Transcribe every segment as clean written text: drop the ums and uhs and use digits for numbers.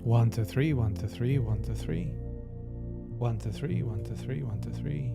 1 2 3 1 2 3 1 2 3 1 2 3 1 2 3 1 2 3.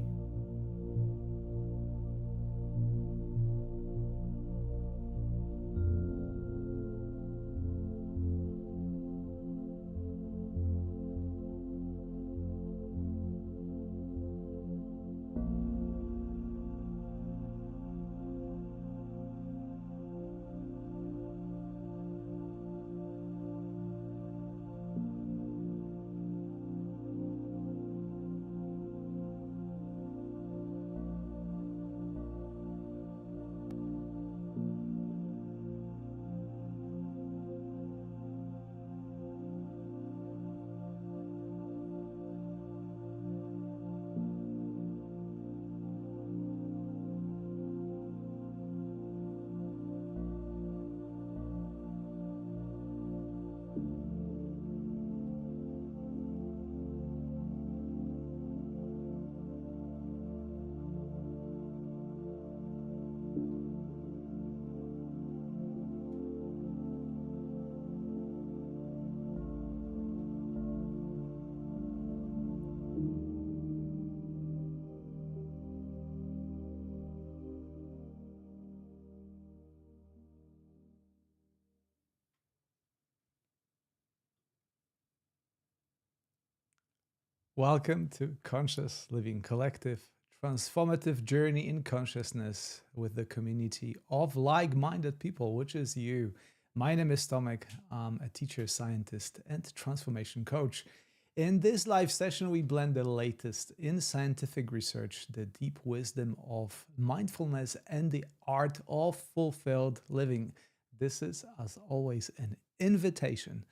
Welcome to Conscious Living Collective, transformative journey in consciousness with the community of like-minded people, which is you. My name is Tomek. I'm a teacher, scientist, and transformation coach. In this live session, we blend the latest in scientific research, the deep wisdom of mindfulness, and the art of fulfilled living. This is, as always, an invitation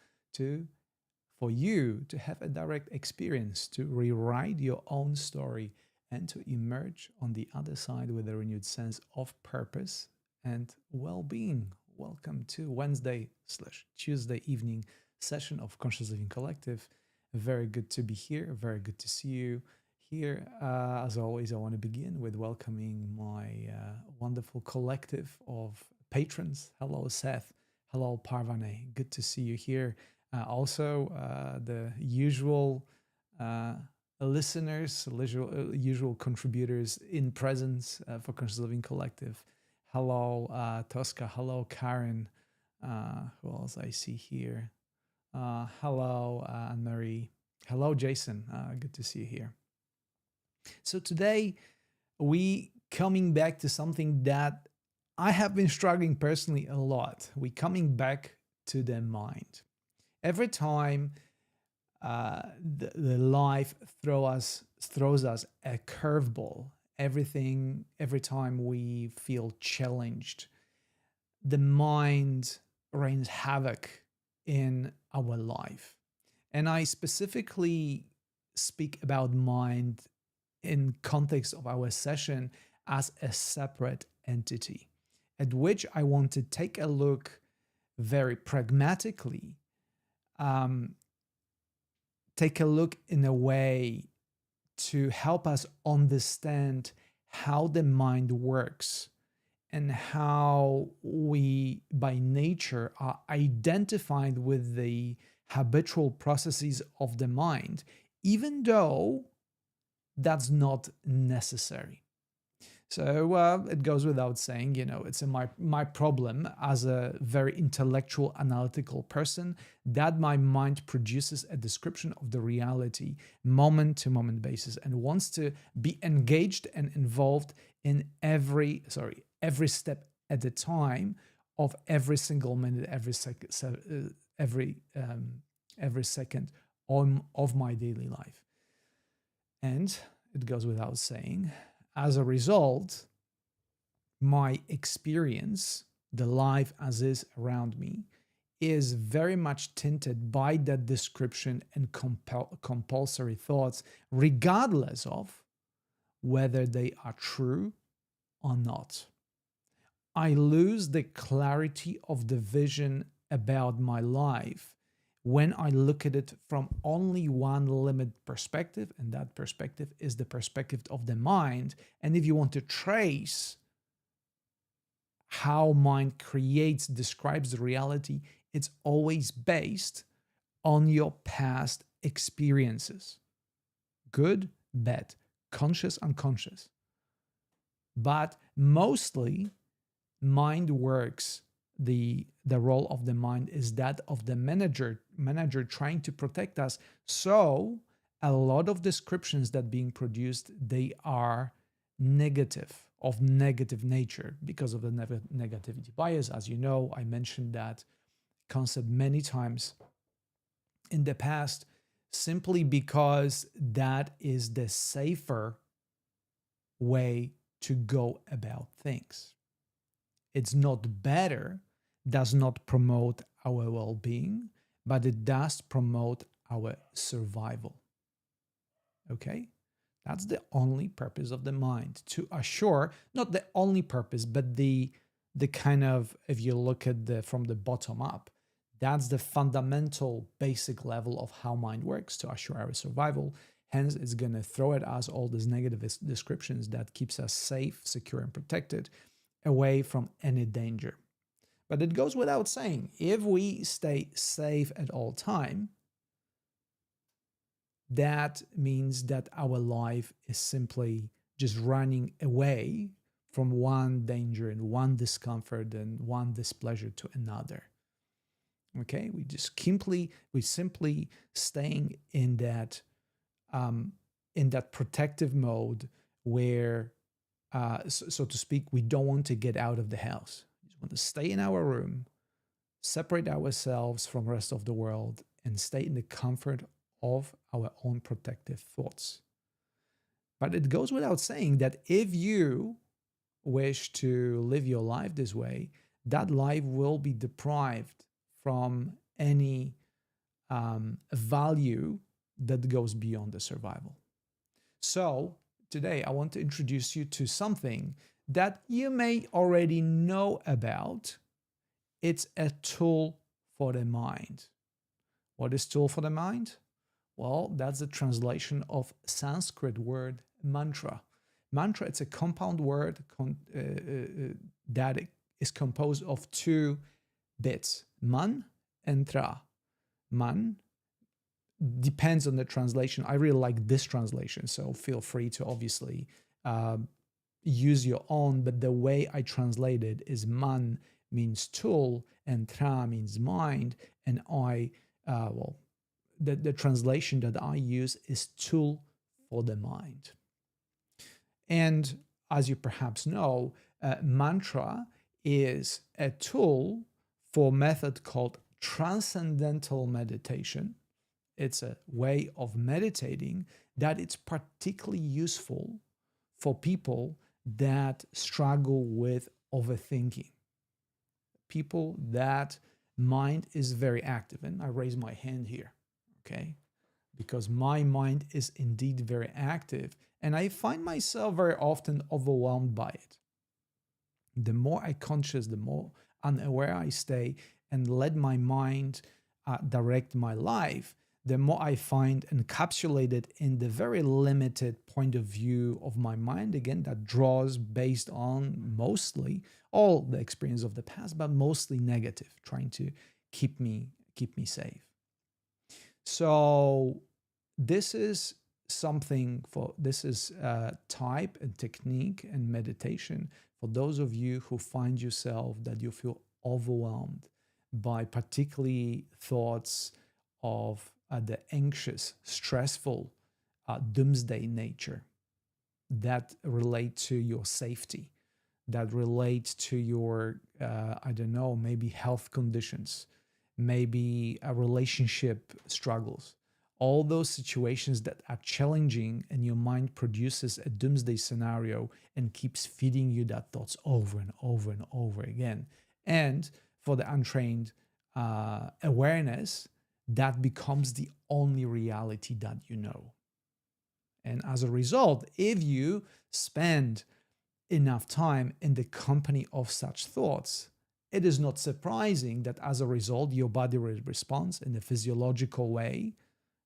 for you to have a direct experience, to rewrite your own story, and to emerge on the other side with a renewed sense of purpose and well-being. Welcome to Wednesday/Tuesday evening session of Conscious Living Collective. Very good to be here. Very good to see you here. As always, I want to begin with welcoming my wonderful collective of patrons. Hello, Seth. Hello, Parvane. Good to see you here. Also, the usual listeners, usual contributors in presence for Conscious Living Collective. Hello, Tosca. Hello, Karen. Who else I see here? Hello, Anne-Marie. Hello, Jason. Good to see you here. So today, we coming back to something that I have been struggling personally a lot. We coming back to the mind. Every time the life throws us a curveball, every time we feel challenged, the mind reigns havoc in our life. And I specifically speak about mind in context of our session as a separate entity, at which I want to take a look very pragmatically. Take a look in a way to help us understand how the mind works and how we by nature are identified with the habitual processes of the mind, even though that's not necessary. So it goes without saying, it's my problem as a very intellectual, analytical person that my mind produces a description of the reality moment-to-moment basis and wants to be engaged and involved in every step at a time of every single minute, every second of my daily life. And it goes without saying, as a result, my experience, the life as is around me, is very much tinted by that description and compulsory thoughts, regardless of whether they are true or not. I lose the clarity of the vision about my life when I look at it from only one limited perspective, and that perspective is the perspective of the mind. And if you want to trace how mind describes the reality, it's always based on your past experiences, good, bad, conscious, unconscious. But mostly, mind works. The role of the mind is that of the manager trying to protect us. So a lot of descriptions that being produced, they are negative, of negative nature, because of the negativity bias. As you know, I mentioned that concept many times in the past, simply because that is the safer way to go about things. It's not better, does not promote our well-being, but it does promote our survival. Okay? That's the only purpose of the mind, to assure, not the only purpose, but the kind of, if you look at the from the bottom up, that's the fundamental basic level of how mind works, to assure our survival. Hence, it's going to throw at us all these negative descriptions that keeps us safe, secure, and protected away from any danger. But it goes without saying, if we stay safe at all time, that means that our life is simply just running away from one danger and one discomfort and one displeasure to another. Okay, we simply staying in that protective mode where, so to speak, we don't want to get out of the house. We just want to stay in our room, separate ourselves from the rest of the world, and stay in the comfort of our own protective thoughts. But it goes without saying that if you wish to live your life this way, that life will be deprived from any value that goes beyond the survival. So today I want to introduce you to something that you may already know about. It's a tool for the mind. What is tool for the mind? Well, that's the translation of Sanskrit word mantra. Mantra, it's a compound word that is composed of two bits, man and tra. Man depends on the translation. I really like this translation, so feel free to obviously use your own, but the way I translate it is man means tool and tra means mind, and the translation that I use is tool for the mind. And as you perhaps know, mantra is a tool for a method called transcendental meditation. It's a way of meditating that it's particularly useful for people that struggle with overthinking. People that mind is very active. And I raise my hand here, okay? Because my mind is indeed very active, and I find myself very often overwhelmed by it. The more I conscious, the more unaware I stay and let my mind direct my life, the more I find encapsulated in the very limited point of view of my mind, again, that draws based on mostly all the experience of the past, but mostly negative, trying to keep me safe. So this is type and technique and meditation for those of you who find yourself that you feel overwhelmed by particularly thoughts of the anxious, stressful, doomsday nature that relate to your safety, that relate to your, maybe health conditions, maybe relationship struggles. All those situations that are challenging, and your mind produces a doomsday scenario and keeps feeding you that thoughts over and over and over again. And for the untrained awareness, that becomes the only reality that you know. And as a result, if you spend enough time in the company of such thoughts, it is not surprising that as a result, your body responds in a physiological way,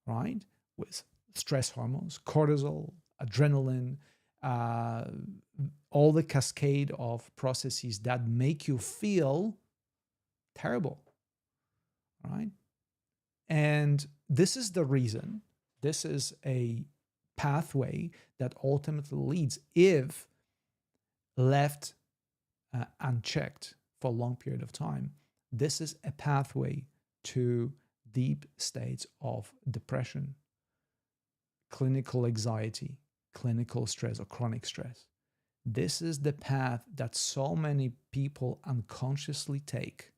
right? With stress hormones, cortisol, adrenaline, all the cascade of processes that make you feel terrible, right? And this is the reason, this is a pathway that ultimately leads, if left unchecked for a long period of time, this is a pathway to deep states of depression, clinical anxiety, clinical stress, or chronic stress. This is the path that so many people unconsciously take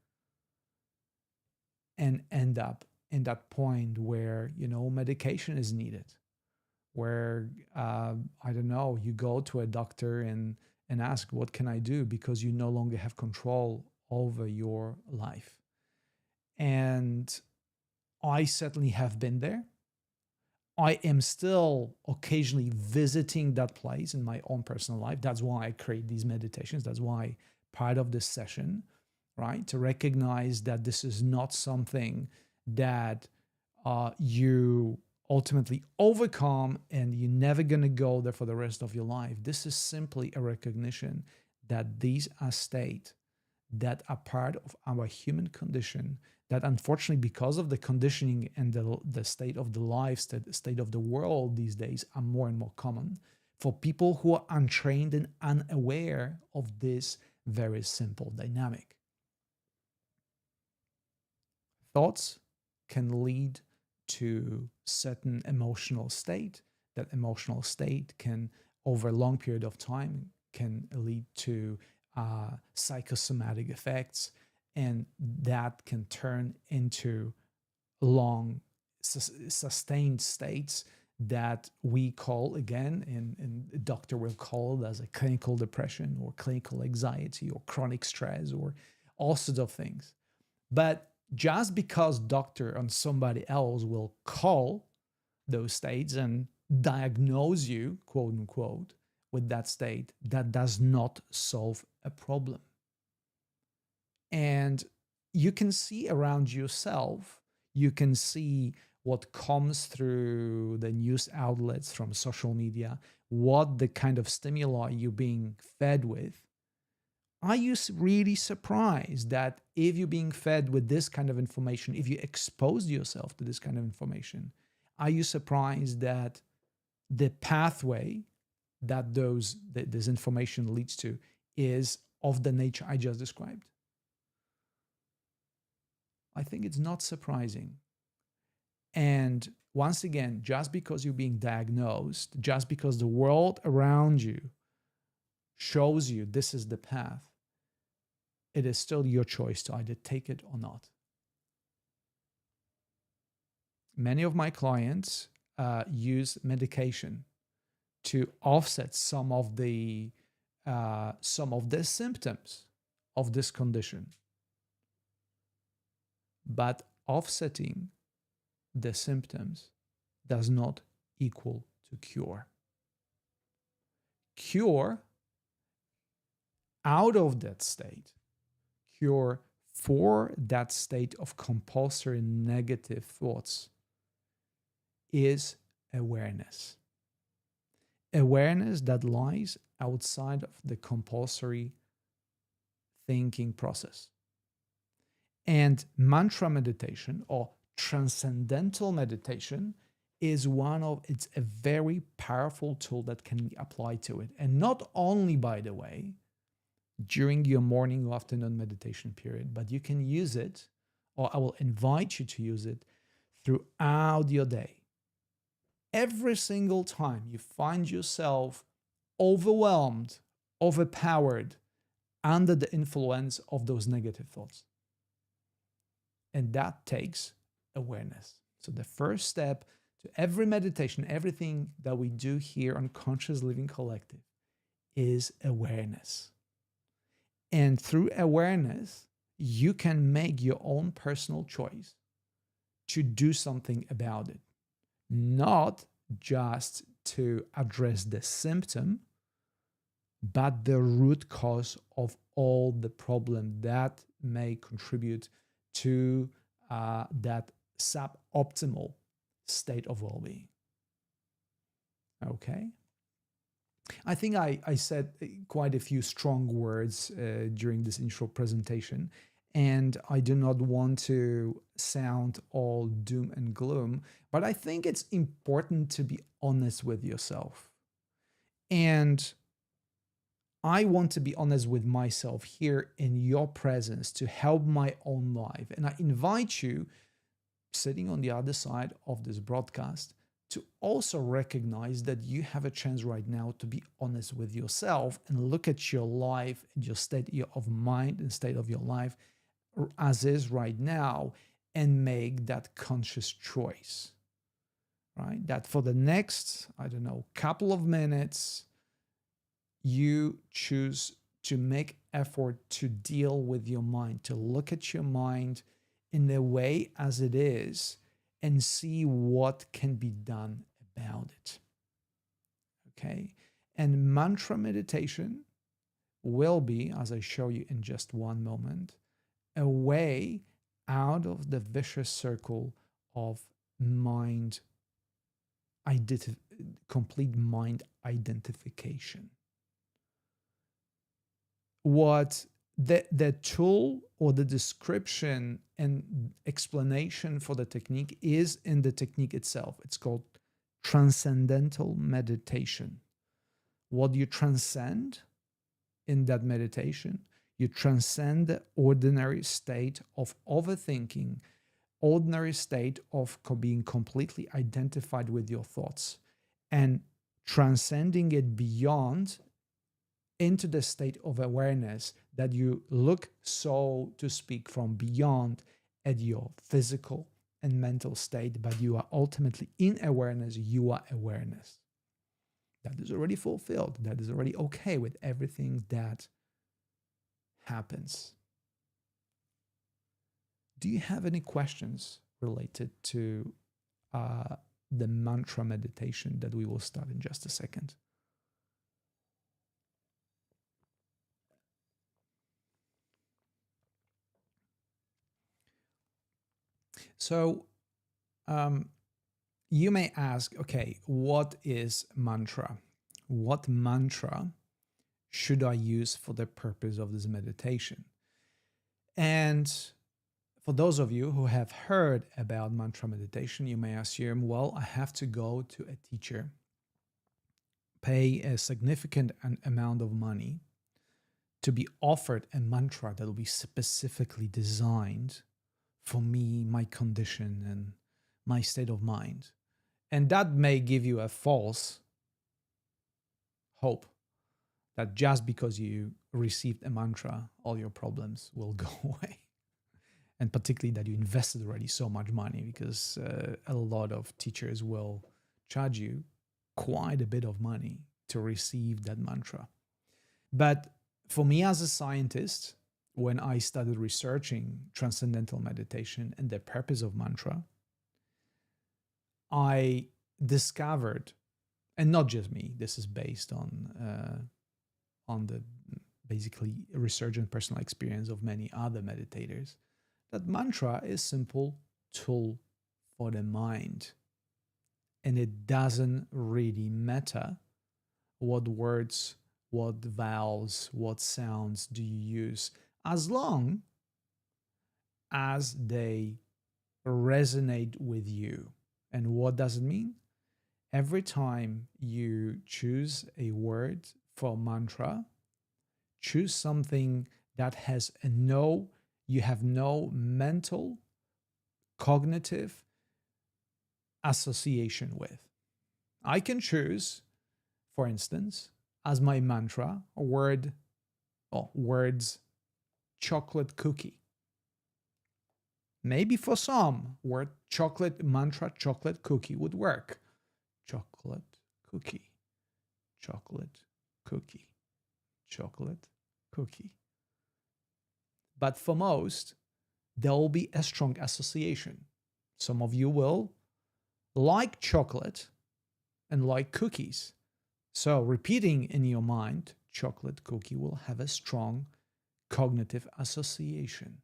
and end up in that point where, medication is needed, where, I don't know, you go to a doctor and ask, what can I do? Because you no longer have control over your life. And I certainly have been there. I am still occasionally visiting that place in my own personal life. That's why I create these meditations. That's why part of this session, right? To recognize that this is not something that you ultimately overcome and you're never going to go there for the rest of your life. This is simply a recognition that these are states that are part of our human condition, that unfortunately, because of the conditioning and the state of the life, the state of the world these days, are more and more common for people who are untrained and unaware of this very simple dynamic. Thoughts can lead to certain emotional state. That emotional state can, over a long period of time, can lead to psychosomatic effects, and that can turn into long sustained states that we call, again, and a doctor will call it as a clinical depression or clinical anxiety or chronic stress or all sorts of things. But just because doctor and somebody else will call those states and diagnose you, quote unquote, with that state, that does not solve a problem. And you can see around yourself, you can see what comes through the news outlets, from social media, what the kind of stimuli you're being fed with. Are you really surprised that if you're being fed with this kind of information, if you expose yourself to this kind of information, are you surprised that the pathway that this information leads to is of the nature I just described? I think it's not surprising. And once again, just because you're being diagnosed, just because the world around you shows you this is the path, it is still your choice to either take it or not. Many of my clients use medication to offset some of the symptoms of this condition. But offsetting the symptoms does not equal to cure. Cure out of that state, cure for that state of compulsory negative thoughts, is awareness. Awareness that lies outside of the compulsory thinking process. And mantra meditation, or transcendental meditation, is it's a very powerful tool that can be applied to it. And not only, by the way, during your morning or afternoon meditation period, but you can use it, or I will invite you to use it, throughout your day. Every single time you find yourself overwhelmed, overpowered, under the influence of those negative thoughts. And that takes awareness. So the first step to every meditation, everything that we do here on Conscious Living Collective, is awareness. And through awareness, you can make your own personal choice to do something about it. Not just to address the symptom, but the root cause of all the problem that may contribute to that suboptimal state of well-being. Okay. I think I said quite a few strong words during this intro presentation, And I do not want to sound all doom and gloom, but I think it's important to be honest with yourself. And I want to be honest with myself here in your presence to help my own life. And I invite you, sitting on the other side of this broadcast, to also recognize that you have a chance right now to be honest with yourself and look at your life and your state of mind and state of your life as is right now and make that conscious choice, right? That for the next, I don't know, couple of minutes, you choose to make effort to deal with your mind, to look at your mind in the way as it is and see what can be done about it. Okay. And mantra meditation will be, as I show you in just one moment, a way out of the vicious circle of mind complete mind identification. What the tool or the description and explanation for the technique is in the technique itself. It's called transcendental meditation. What you transcend in that meditation, you transcend the ordinary state of overthinking, ordinary state of being completely identified with your thoughts, and transcending it beyond into the state of awareness that you look, so to speak, from beyond at your physical and mental state, but you are ultimately in awareness, you are awareness. That is already fulfilled. That is already okay with everything that happens. Do you have any questions related to the mantra meditation that we will start in just a second? So you may ask, okay, what is mantra? What mantra should I use for the purpose of this meditation? And for those of you who have heard about mantra meditation, you may assume, well, I have to go to a teacher, pay a significant amount of money to be offered a mantra that will be specifically designed for me, my condition, and my state of mind. And that may give you a false hope that just because you received a mantra, all your problems will go away. And particularly that you invested already so much money, because a lot of teachers will charge you quite a bit of money to receive that mantra. But for me as a scientist, when I started researching transcendental meditation and the purpose of mantra, I discovered, and not just me, this is based on the basically research and personal experience of many other meditators, that mantra is simple tool for the mind. And it doesn't really matter what words, what vowels, what sounds do you use, as long as they resonate with you. And what does it mean? Every time you choose a word for mantra, choose something that has you have no mental, cognitive association with. I can choose, for instance, as my mantra, words chocolate cookie. Maybe for some, word chocolate mantra, chocolate cookie would work. Chocolate cookie, chocolate cookie, chocolate cookie. But for most, there will be a strong association. Some of you will like chocolate and like cookies. So repeating in your mind, chocolate cookie will have a strong cognitive association.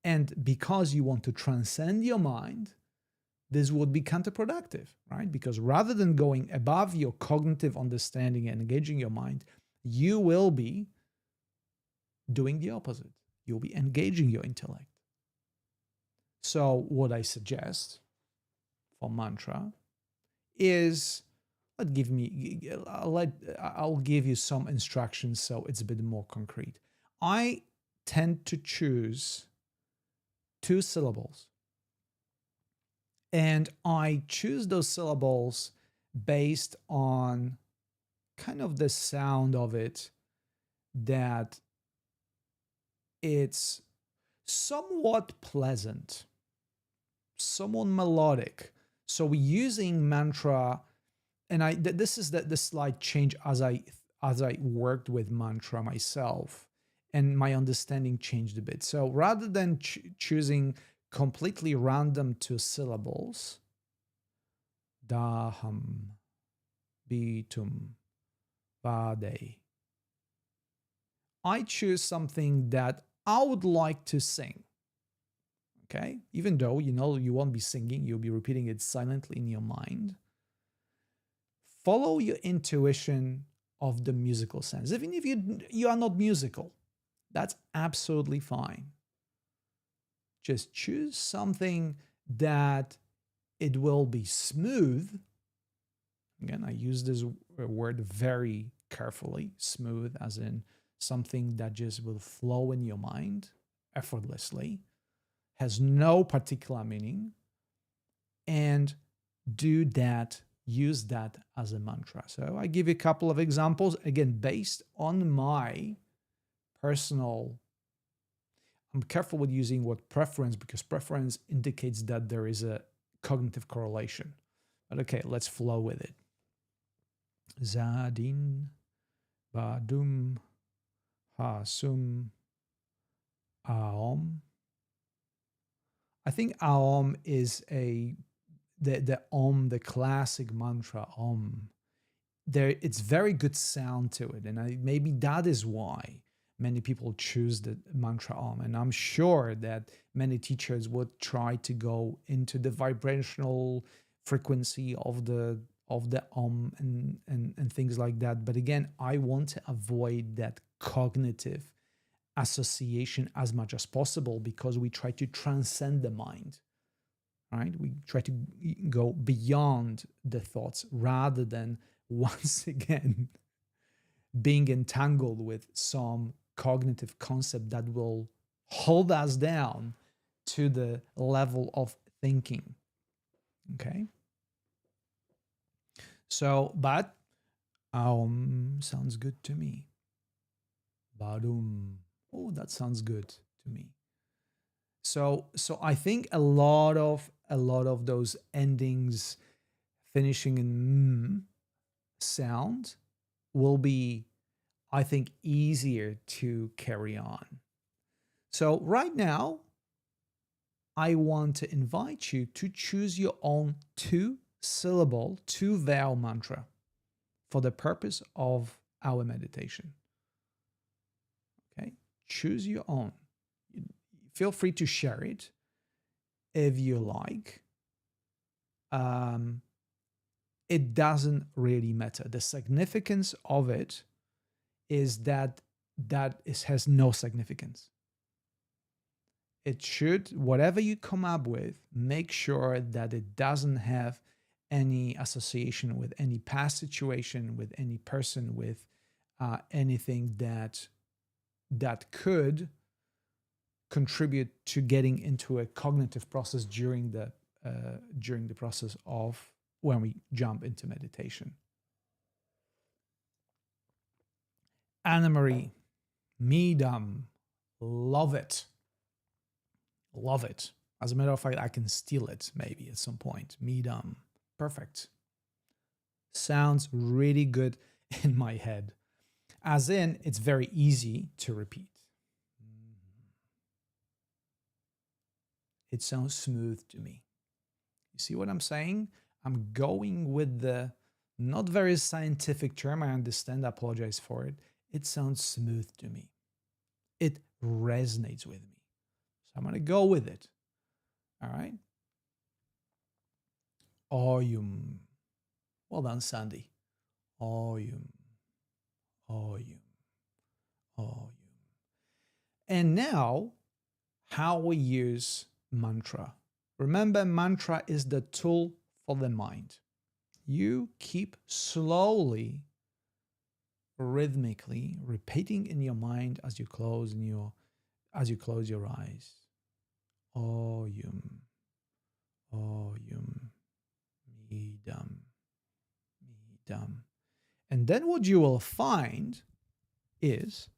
And because you want to transcend your mind, this would be counterproductive, right? Because rather than going above your cognitive understanding and engaging your mind, you will be doing the opposite. You'll be engaging your intellect. So what I suggest for mantra is, I'll give you some instructions so it's a bit more concrete. I tend to choose 2 syllables, and I choose those syllables based on kind of the sound of it, that it's somewhat pleasant, somewhat melodic. So we're using mantra, and this is the slight change as I worked with mantra myself, and my understanding changed a bit. So rather than choosing completely random 2 syllables, daham, bitum, vade, I choose something that I would like to sing. Okay? Even though you won't be singing, you'll be repeating it silently in your mind. Follow your intuition of the musical sense. Even if you are not musical, that's absolutely fine. Just choose something that it will be smooth. Again, I use this word very carefully. Smooth, as in something that just will flow in your mind effortlessly, has no particular meaning, and use that as a mantra. So I give you a couple of examples, again, based on my personal. I'm careful with using word preference, because preference indicates that there is a cognitive correlation. But okay, let's flow with it. Zadin, badum, hasum, aom. I think aom is the om, the classic mantra om. It's very good sound to it, and maybe that is why many people choose the mantra om. And I'm sure that many teachers would try to go into the vibrational frequency of the om and things like that. But again, I want to avoid that cognitive association as much as possible, because we try to transcend the mind, right? We try to go beyond the thoughts, rather than once again being entangled with some cognitive concept that will hold us down to the level of thinking. Okay. So, but sounds good to me. Badum. Oh, that sounds good to me. So I think a lot of those endings finishing in sound will be, I think, easier to carry on. So right now, I want to invite you to choose your own 2-syllable, 2-vowel mantra for the purpose of our meditation. Okay, choose your own. Feel free to share it if you like. It doesn't really matter. The significance of it is that has no significance. It should, whatever you come up with, make sure that it doesn't have any association with any past situation, with any person, with anything that could contribute to getting into a cognitive process during the process of when we jump into meditation. Anna Marie, Midam, love it. Love it. As a matter of fact, I can steal it maybe at some point. Midam, perfect. Sounds really good in my head. As in, it's very easy to repeat. It sounds smooth to me. You see what I'm saying? I'm going with the not very scientific term. I understand. I apologize for it. It sounds smooth to me. It resonates with me. So I'm going to go with it. All right. Oyum. Well done, Sandy. Oyum. Oyum. Oyum. And now, how we use mantra. Remember, mantra is the tool for the mind. You keep slowly, rhythmically repeating in your mind as you close your eyes. Om, Om, Midam, Midam. And then what you will find is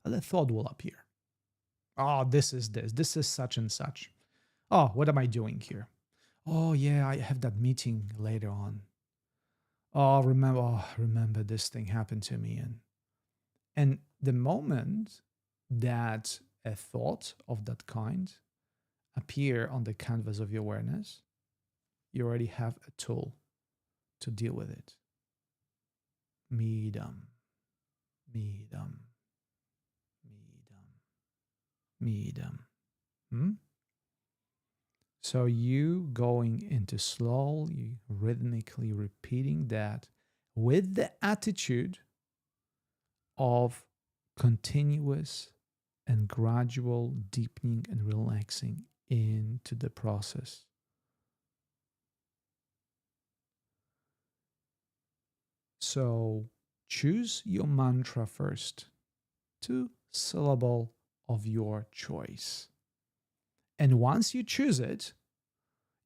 that a thought will appear. Oh, this is such and such. Oh, what am I doing here? Oh, yeah, I have that meeting later on. Oh, remember this thing happened to me. And the moment that a thought of that kind appear on the canvas of your awareness, you already have a tool to deal with it. Midam, Midam, Midam, Midam. So you going into slowly, rhythmically repeating that with the attitude of continuous and gradual deepening and relaxing into the process. So choose your mantra first, 2-syllable of your choice. And once you choose it,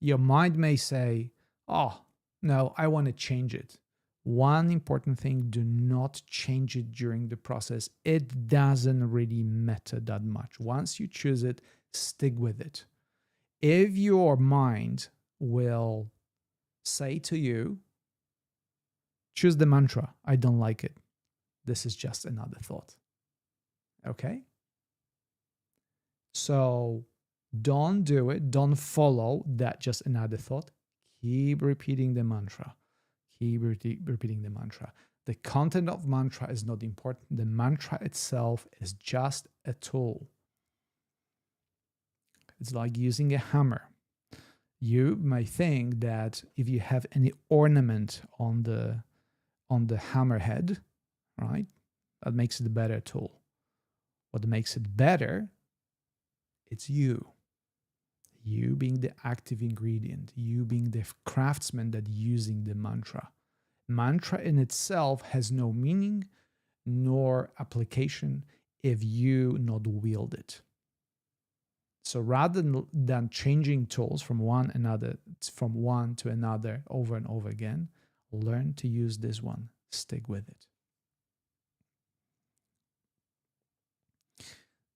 your mind may say, oh, no, I want to change it. One important thing, do not change it during the process. It doesn't really matter that much. Once you choose it, stick with it. If your mind will say to you, choose the mantra, I don't like it. This is just another thought. Okay? So don't do it. Don't follow that just another thought. Keep repeating the mantra. Keep repeating the mantra. The content of mantra is not important. The mantra itself is just a tool. It's like using a hammer. You may think that if you have any ornament on the hammer head, right, that makes it a better tool. What makes it better, it's you. You being the active ingredient, you being the craftsman that using the mantra. Mantra in itself has no meaning nor application if you not wield it. So rather than changing tools from one to another over and over again, learn to use this one. Stick with it.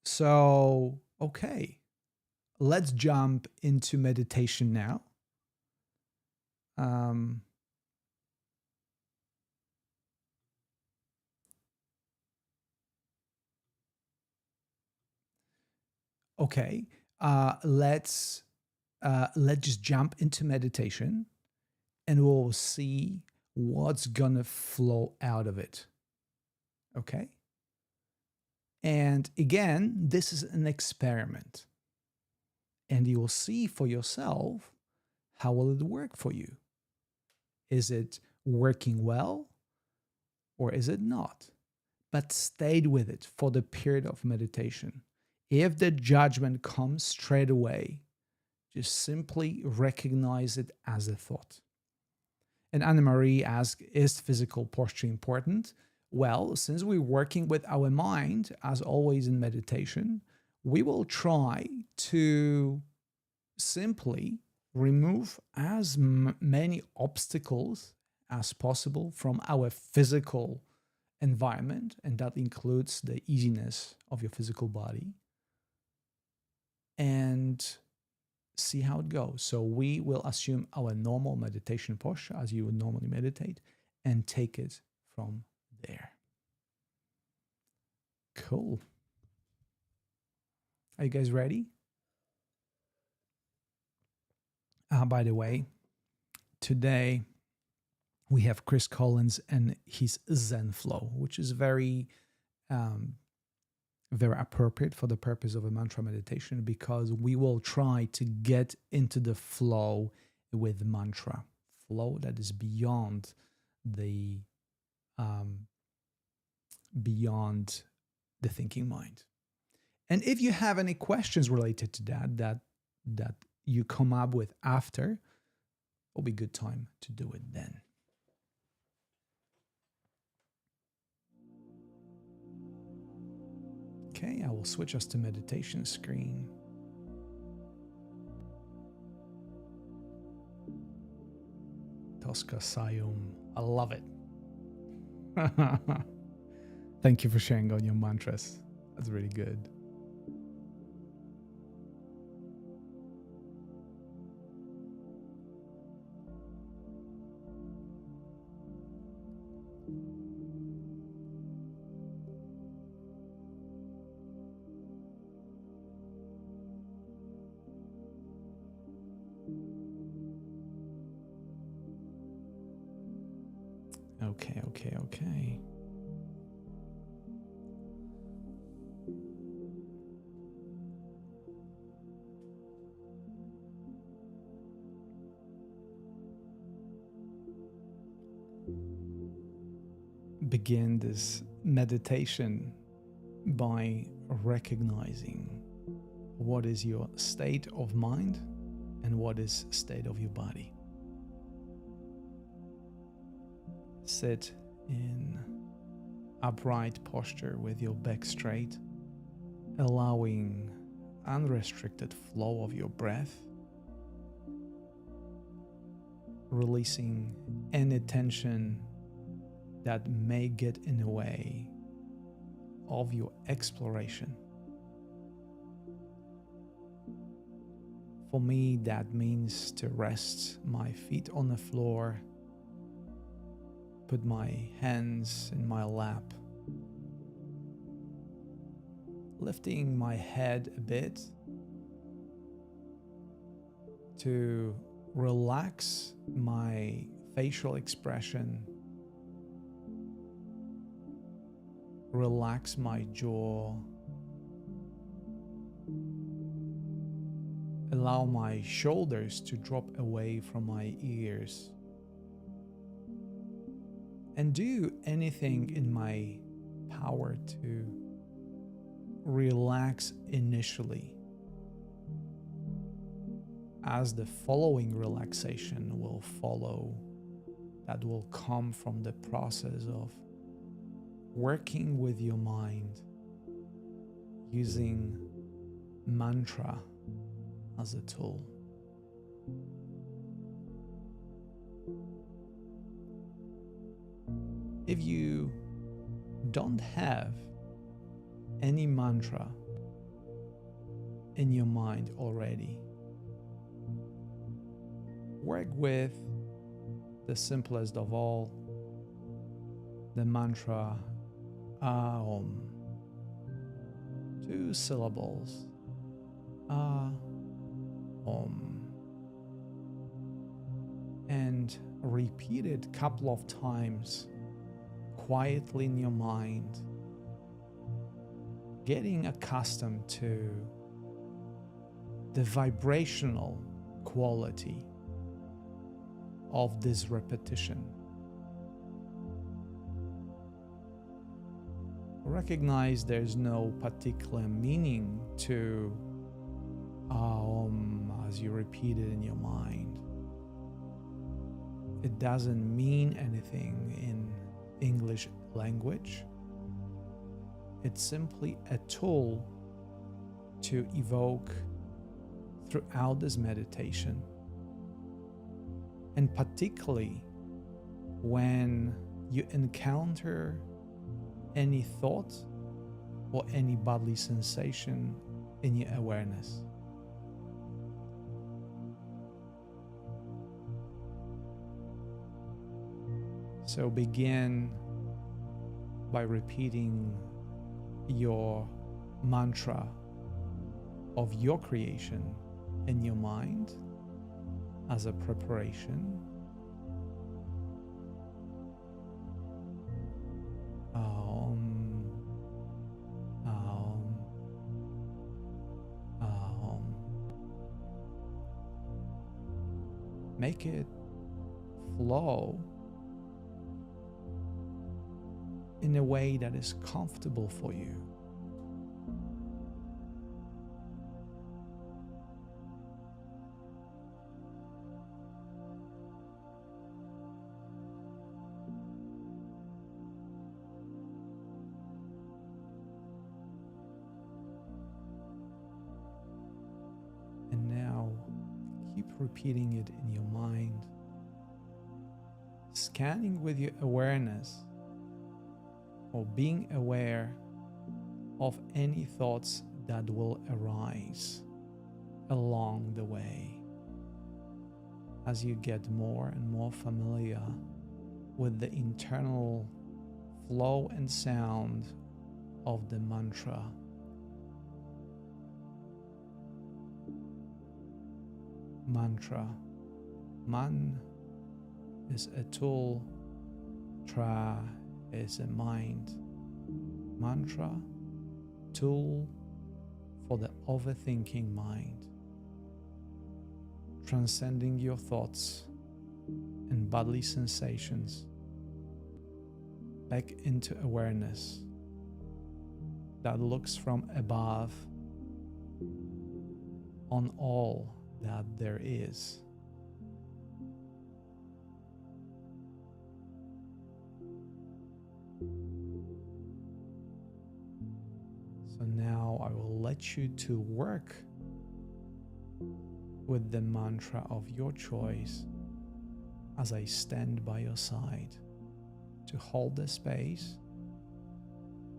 So, okay. Let's jump into meditation now. Okay, let's just jump into meditation, and we'll see what's gonna flow out of it. Okay, and again, this is an experiment, and you will see for yourself how will it work for you. Is it working well, or is it not? But stay with it for the period of meditation. If the judgment comes straight away, just simply recognize it as a thought. And Anne-Marie asked, is physical posture important? Well, since we're working with our mind, as always in meditation, we will try to simply remove as many obstacles as possible from our physical environment, and that includes the easiness of your physical body, and see how it goes. So we will assume our normal meditation posture as you would normally meditate and take it from there. Cool. Are you guys ready? By the way, today we have Chris Collins and his Zen flow, which is very appropriate for the purpose of a mantra meditation, because we will try to get into the flow with mantra, flow that is beyond the the thinking mind. And if you have any questions related to that you come up with after, it'll be a good time to do it then. Okay, I will switch us to meditation screen. Tosca Sayum. I love it. Thank you for sharing on your mantras. That's really good. Okay. Begin this meditation by recognizing what is your state of mind and what is state of your body. Sit in upright posture with your back straight, allowing unrestricted flow of your breath, releasing any tension that may get in the way of your exploration. For me, that means to rest my feet on the floor, put my hands in my lap, lifting my head a bit to relax my facial expression, relax my jaw, allow my shoulders to drop away from my ears, and do anything in my power to relax initially, as the following relaxation will follow, that will come from the process of working with your mind using mantra as a tool. If you don't have any mantra in your mind already, work with the simplest of all, the mantra Aum. 2 syllables. Aum. And repeat it a couple of times quietly in your mind, getting accustomed to the vibrational quality of this repetition. Recognize there's no particular meaning to as you repeat it in your mind. It doesn't mean anything in English language. It's simply a tool to evoke throughout this meditation. And particularly when you encounter any thought or any bodily sensation in your awareness. So begin by repeating your mantra of your creation in your mind as a preparation. Aum, Aum, Aum. Make it flow in a way that is comfortable for you. repeating it in your mind, scanning with your awareness, or being aware of any thoughts that will arise along the way as you get more and more familiar with the internal flow and sound of the mantra. Mantra. Man is a tool, tra is a mind. Mantra, tool for the overthinking mind, transcending your thoughts and bodily sensations back into awareness that looks from above on all that there is. So now I will let you to work with the mantra of your choice as I stand by your side to hold the space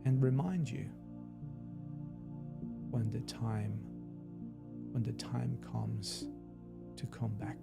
and remind you when the time comes to come back.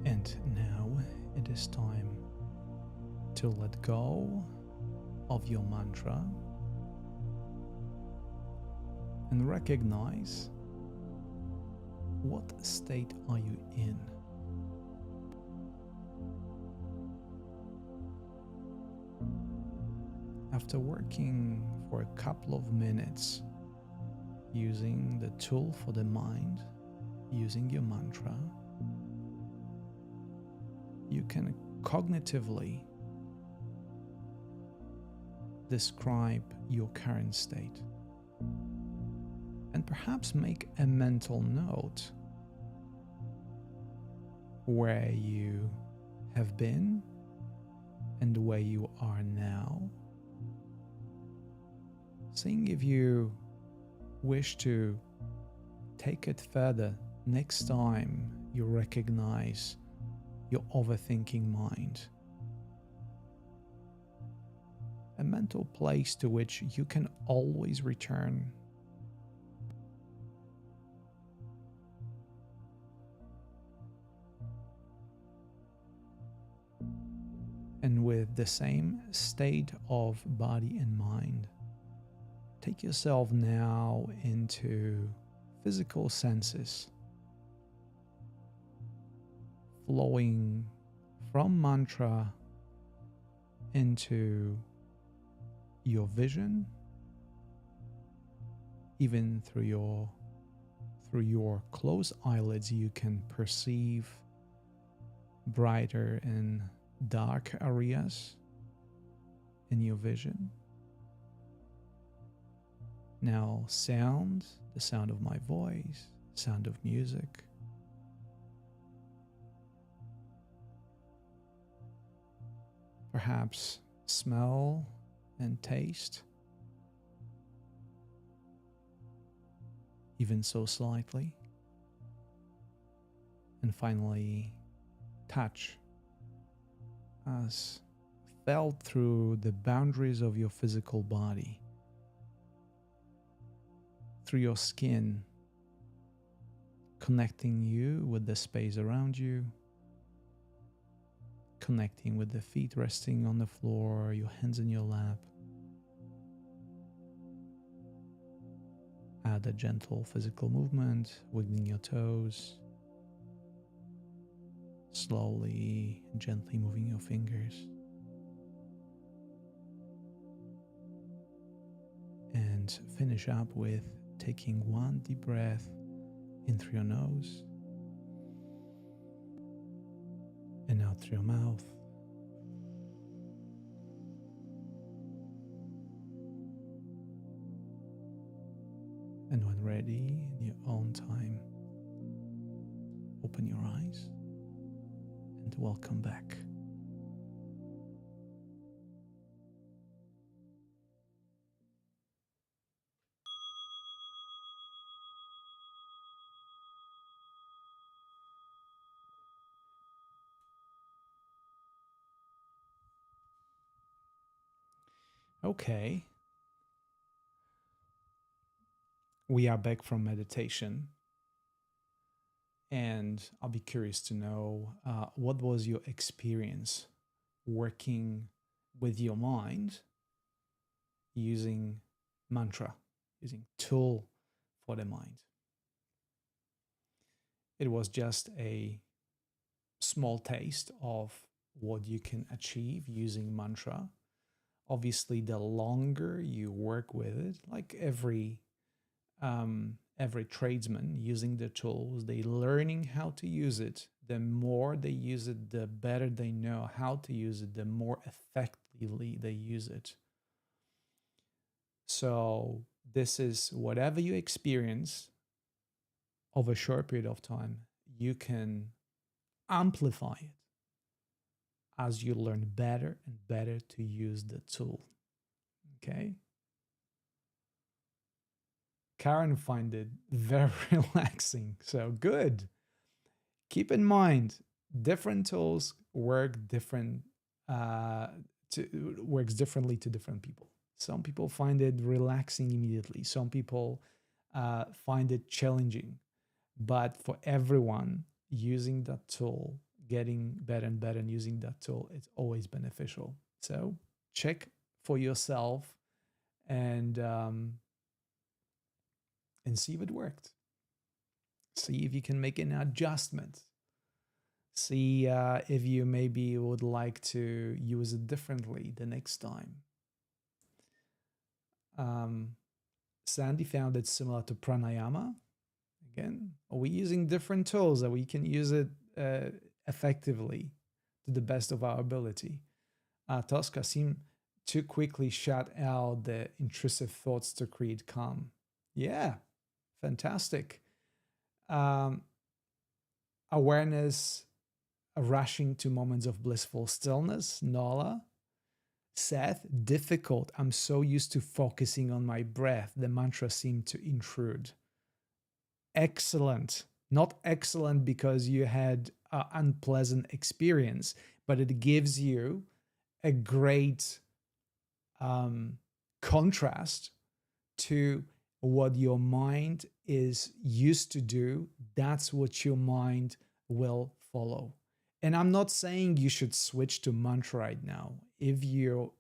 And now it is time to let go of your mantra and recognize what state are you in. after working for a couple of minutes using the tool for the mind, using your mantra, you can cognitively describe your current state and perhaps make a mental note where you have been and where you are now, seeing if you wish to take it further next time you recognize your overthinking mind. A mental place to which you can always return. And with the same state of body and mind, take yourself now into physical senses, flowing from mantra into your vision, even through your closed eyelids. You can perceive brighter and dark areas in your vision. Now sound, the sound of my voice, sound of music. Perhaps smell and taste, even so slightly. And finally, touch, as felt through the boundaries of your physical body, through your skin, connecting you with the space around you, connecting with the feet resting on the floor, your hands in your lap. Add a gentle physical movement, wiggling your toes, slowly, gently moving your fingers. And finish up with taking one deep breath in through your nose and out through your mouth. And when ready, in your own time, open your eyes and welcome back. Okay, we are back from meditation, and I'll be curious to know what was your experience working with your mind using mantra, using tool for the mind. It was just a small taste of what you can achieve using mantra. Obviously, the longer you work with it, like every tradesman using the tools, they learning how to use it. The more they use it, the better they know how to use it, the more effectively they use it. So this is whatever you experience over a short period of time, you can amplify it as you learn better and better to use the tool. Okay? Karen find it very relaxing. So good. Keep in mind, different tools works differently to different people. Some people find it relaxing immediately. Some people find it challenging. But for everyone, using that tool, getting better and better and using that tool, it's always beneficial. So check for yourself and see if it worked. See if you can make an adjustment. See if you maybe would like to use it differently the next time. Sandy found it similar to pranayama. Again, are we using different tools that we can use it effectively to the best of our ability? Tosca seemed to quickly shut out the intrusive thoughts to create calm. Yeah, fantastic. Um, Awareness, rushing to moments of blissful stillness. Nola. Seth, difficult. I'm so used to focusing on my breath. The mantra seemed to intrude. Excellent. Not excellent because you had an unpleasant experience, but it gives you a great contrast to what your mind is used to do. That's what your mind will follow. And I'm not saying you should switch to mantra right now. If your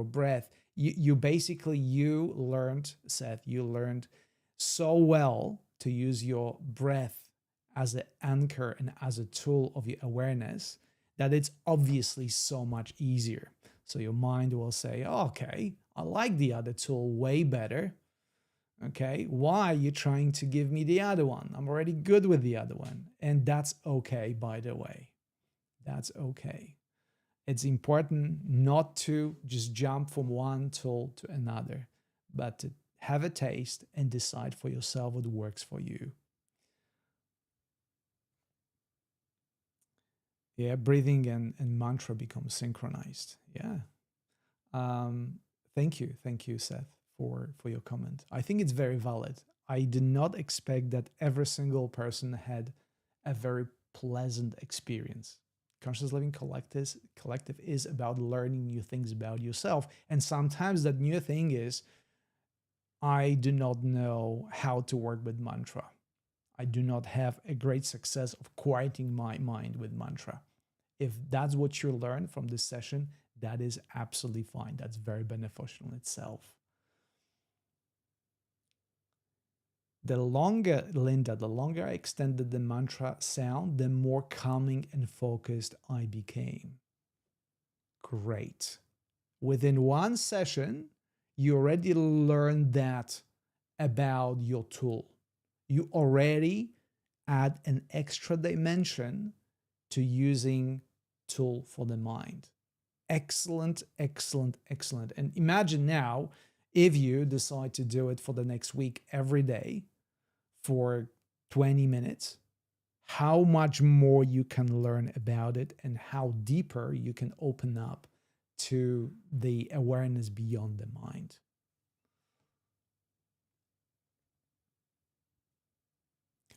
breath, you basically, you learned, Seth, you learned so well to use your breath as an anchor and as a tool of your awareness that it's obviously so much easier. So your mind will say, oh, okay, I like the other tool way better. Okay, why are you trying to give me the other one? I'm already good with the other one. And that's okay, by the way. That's okay. It's important not to just jump from one tool to another, but to have a taste and decide for yourself what works for you. Yeah, breathing and mantra become synchronized. Yeah. Um, thank you, Seth, for your comment. I think it's very valid. I did not expect that every single person had a very pleasant experience. Conscious Living Collective is about learning new things about yourself, and sometimes that new thing is, I do not know how to work with mantra. I do not have a great success of quieting my mind with mantra. If that's what you learn from this session, that is absolutely fine. That's very beneficial in itself. Linda, the longer I extended the mantra sound, the more calming and focused I became. Great. Within one session, you already learned that about your tool. You already add an extra dimension to using tool for the mind. Excellent, excellent, excellent. And imagine now if you decide to do it for the next week every day for 20 minutes, how much more you can learn about it and how deeper you can open up to the awareness beyond the mind.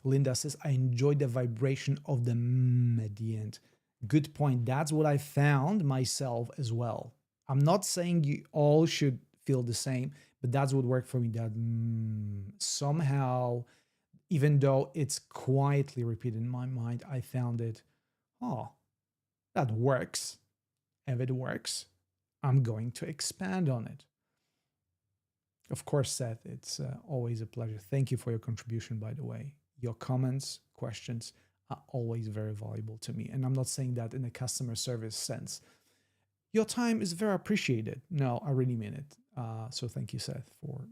Linda says, I enjoy the vibration of the at the end. Good point. That's what I found myself as well. I'm not saying you all should feel the same, but that's what worked for me. That somehow, even though it's quietly repeated in my mind, I found it, oh, that works. If it works, I'm going to expand on it. Of course, Seth, it's always a pleasure. Thank you for your contribution, by the way. Your comments, questions are always very valuable to me. And I'm not saying that in a customer service sense. Your time is very appreciated. No, I really mean it. So thank you, Seth, for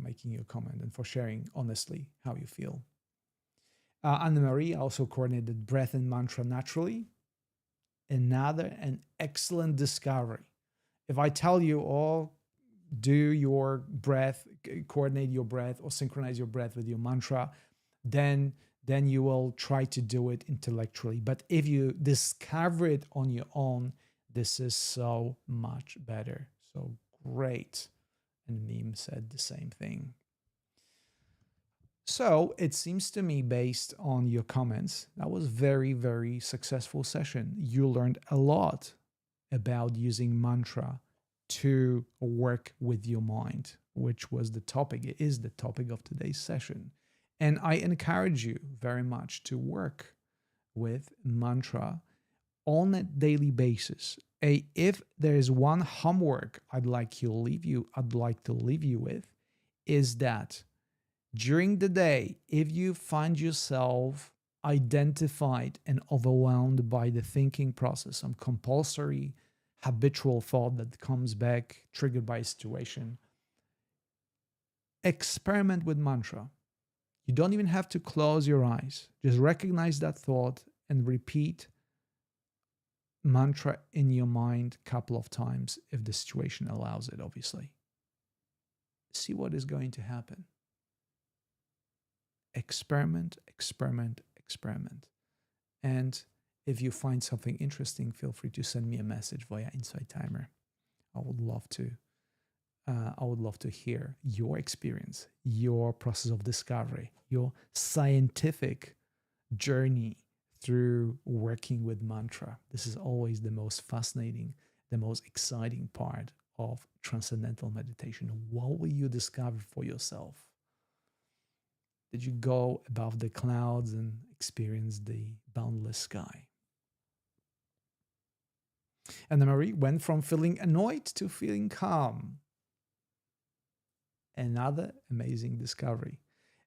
making your comment and for sharing honestly how you feel. Anna-Marie also coordinated breath and mantra naturally. An excellent discovery. If I tell you, oh, do your breath, coordinate your breath or synchronize your breath with your mantra, then you will try to do it intellectually. But if you discover it on your own, this is so much better. So great. And Meme said the same thing. So it seems to me, based on your comments, that was very, very successful session. You learned a lot about using mantra to work with your mind, which was the topic. It is the topic of today's session. And I encourage you very much to work with mantra on a daily basis. If there is one homework I'd like to leave you with, is that during the day, if you find yourself identified and overwhelmed by the thinking process, some compulsory habitual thought that comes back triggered by a situation, experiment with mantra. You don't even have to close your eyes. Just recognize that thought and repeat mantra in your mind a couple of times if the situation allows it, obviously. See what is going to happen. Experiment, experiment, experiment. And if you find something interesting, feel free to send me a message via Insight Timer. I would love to. I would love to hear your experience, your process of discovery, your scientific journey through working with mantra. This is always the most fascinating, the most exciting part of transcendental meditation. What will you discover for yourself? Did you go above the clouds and experience the boundless sky? Anna Marie went from feeling annoyed to feeling calm. Another amazing discovery.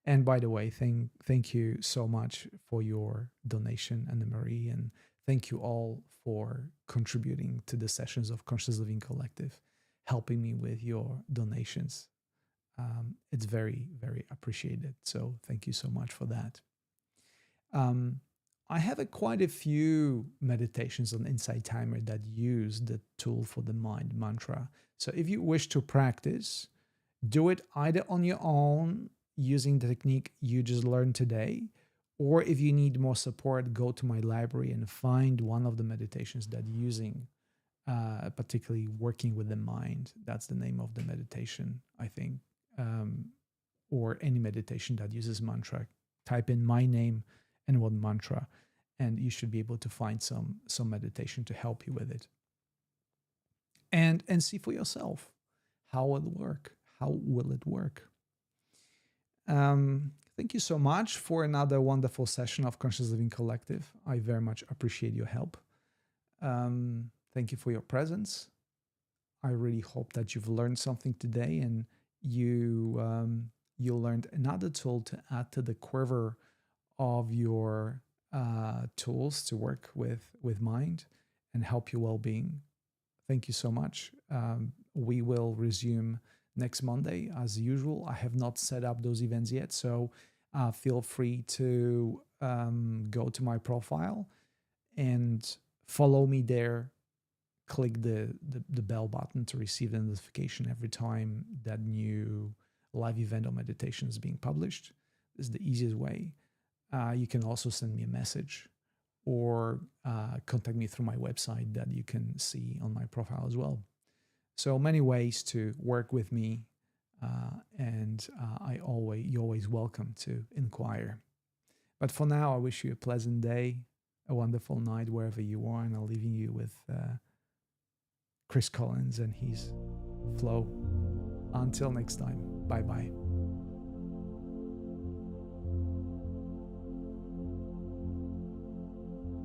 And by the way, thank you so much for your donation, Anna Marie, and thank you all for contributing to the sessions of Conscious Living Collective, helping me with your donations. It's very, very appreciated. So thank you so much for that. I have quite a few meditations on Insight Timer that use the tool for the mind mantra. So if you wish to practice, do it either on your own using the technique you just learned today, or if you need more support, go to my library and find one of the meditations that using, particularly working with the mind. That's the name of the meditation, I think, or any meditation that uses mantra. Type in my name and one mantra, and you should be able to find some meditation to help you with it. And see for yourself how it will work. How will it work? Thank you so much for another wonderful session of Conscious Living Collective. I very much appreciate your help. Thank you for your presence. I really hope that you've learned something today and you learned another tool to add to the quiver of your tools to work with mind and help your well-being. Thank you so much. We will resume next Monday as usual. I have not set up those events yet, so feel free to go to my profile and follow me there. Click the bell button to receive the notification every time that new live event or meditation is being published. This is the easiest way. You can also send me a message or contact me through my website that you can see on my profile as well. So many ways to work with me, and you're always welcome to inquire. But for now, I wish you a pleasant day, a wonderful night wherever you are, and I'm leaving you with Chris Collins and his flow. Until next time, bye-bye.